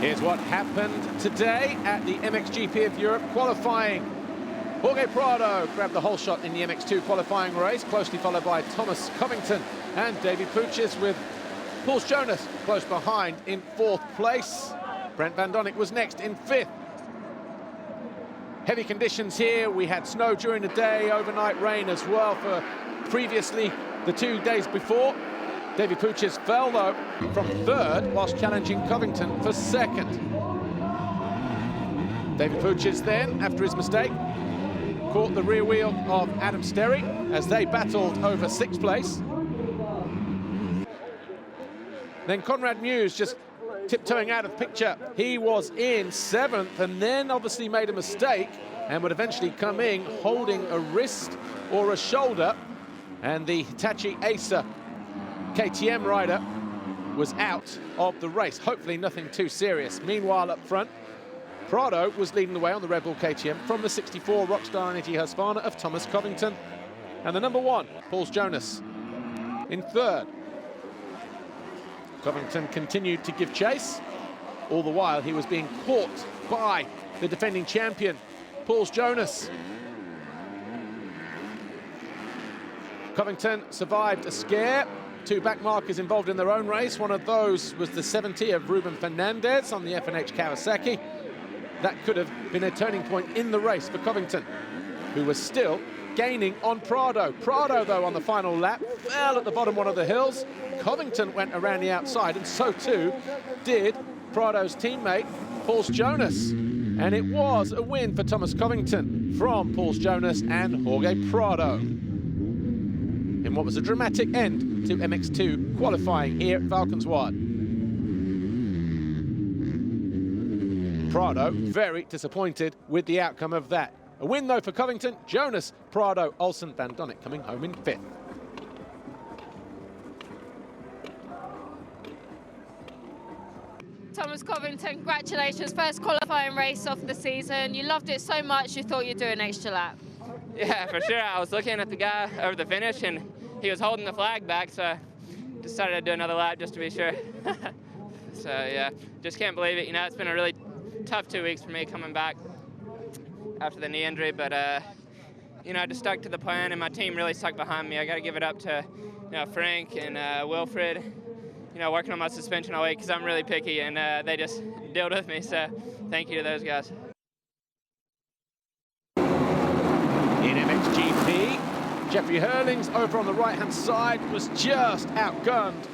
Here's what happened today at the MXGP of Europe qualifying. Jorge Prado grabbed the whole shot in the MX2 qualifying race, closely followed by Thomas Covington and Davy Puches, with Pauls Jonas close behind in 4th place. Brent Van Donnick was next in 5th. Heavy conditions here. We had snow during the day, overnight rain as well for previously the 2 days before. Davy Puches fell, though, from 3rd whilst challenging Covington for 2nd. Davy Puches then, after his mistake, caught the rear wheel of Adam Sterry as they battled over 6th place. Then Conrad Muse just tiptoeing out of the picture. He was in 7th and then obviously made a mistake and would eventually come in holding a wrist or a shoulder. And the Hitachi Acer KTM rider was out of the race. Hopefully nothing too serious. Meanwhile, up front, Prado was leading the way on the Red Bull KTM from the 64 Rockstar Energy Husqvarna of Thomas Covington. And the number 1, Pauls Jonas, in 3rd. Covington continued to give chase. All the while, he was being caught by the defending champion, Pauls Jonas. Covington survived a scare. 2 back markers involved in their own race. One of those was the 70 of Ruben Fernandez on the F&H Kawasaki. That could have been a turning point in the race for Covington, who was still gaining on Prado. Prado, though, on the final lap, fell at the bottom one of the hills. Covington went around the outside, and so too did Prado's teammate, Pauls Jonas. And it was a win for Thomas Covington from Pauls Jonas and Jorge Prado, in what was a dramatic end to MX2 qualifying here at Valkenswaard. Prado very disappointed with the outcome of that. A win, though, for Covington. Jonas, Prado, Olsen, Van Donnick coming home in 5th. Thomas Covington, congratulations. First qualifying race of the season. You loved it so much you thought you'd do an extra lap. Yeah, for sure. I was looking at the guy over the finish and he was holding the flag back, so I decided to do another lap just to be sure. So yeah, just can't believe it. You know, it's been a really tough 2 weeks for me coming back after the knee injury, but you know, I just stuck to the plan and my team really stuck behind me. I got to give it up to, you know, Frank and Wilfred, you know, working on my suspension all week because I'm really picky, and they just dealt with me, so thank you to those guys. In MXGP, Jeffrey Hurlings over on the right-hand side was just outgunned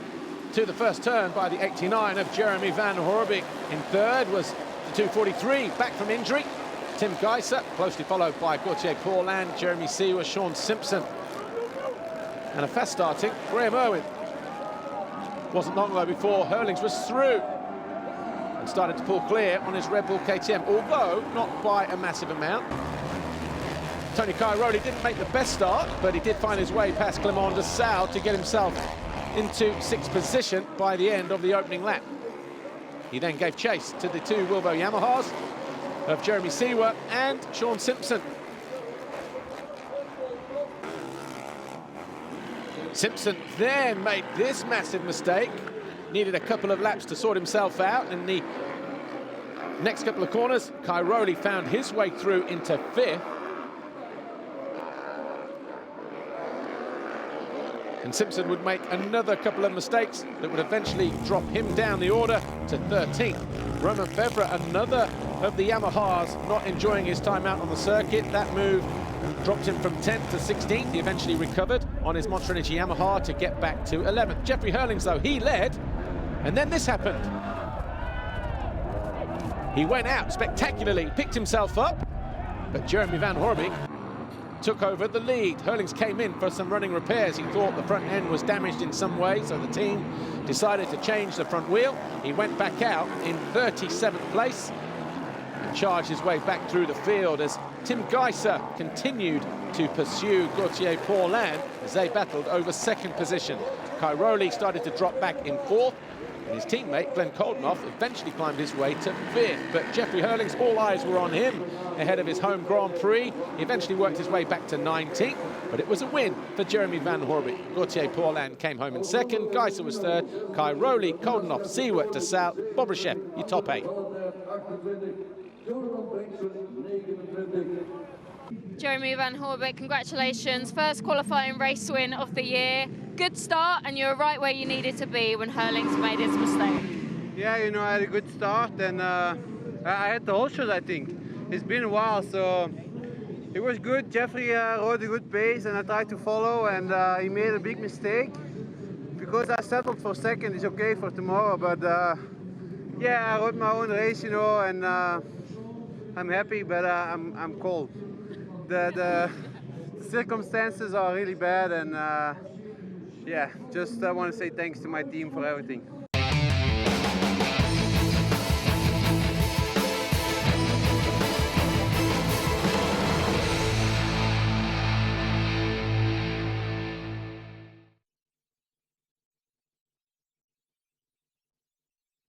to the first turn by the 89 of Jeremy van Horebeek. In 3rd was the 243, back from injury, Tim Geiser, closely followed by Gauthier Paulin, Jeremy Seawer, Sean Simpson, and a fast-starting Graham Irwin. Wasn't long, though, before Hurlings was through and started to pull clear on his Red Bull KTM, although not by a massive amount. Tony Cairoli didn't make the best start, but he did find his way past Clement de Sal to get himself into 6th position by the end of the opening lap. He then gave chase to the 2 Wilbo Yamahas of Jeremy Seawer and Sean Simpson. Simpson then made this massive mistake, needed a couple of laps to sort himself out. In the next couple of corners, Cairoli found his way through into 5th. And Simpson would make another couple of mistakes that would eventually drop him down the order to 13th. Romain Febvre, another of the Yamahas, not enjoying his time out on the circuit. That move dropped him from 10th to 16th. He eventually recovered on his Monster Energy Yamaha to get back to 11th. Jeffrey Hurlings, though, he led, and then this happened. He went out spectacularly, picked himself up, but Jeremy van Horebeek took over the lead. Hurlings came in for some running repairs. He thought the front end was damaged in some way, so the team decided to change the front wheel. He went back out in 37th place and charged his way back through the field as Tim Geiser continued to pursue Gauthier Paulin as they battled over 2nd position. Cairoli started to drop back in 4th, And his teammate, Glenn Koldenoff, eventually climbed his way to 5th. But Jeffrey Hurlings, all eyes were on him ahead of his home Grand Prix. He eventually worked his way back to 19th, but it was a win for Jeremy Van Horebeek. Gauthier Paulin came home in 2nd, Geiser was 3rd, Kai Rowley, Koldenoff, Seward to South, Bobryshev, your top 8. Jeremy Van Horebeek, congratulations. First qualifying race win of the year. Good start, and you're right where you needed to be when Hurlings made his mistake. Yeah, you know, I had a good start, and I had the whole shot, I think. It's been a while, so it was good. Jeffrey rode a good pace, and I tried to follow, and he made a big mistake. Because I settled for 2nd, it's okay for tomorrow, but yeah, I rode my own race, you know, and I'm happy, but I'm cold. The circumstances are really bad, and yeah, just I want to say thanks to my team for everything.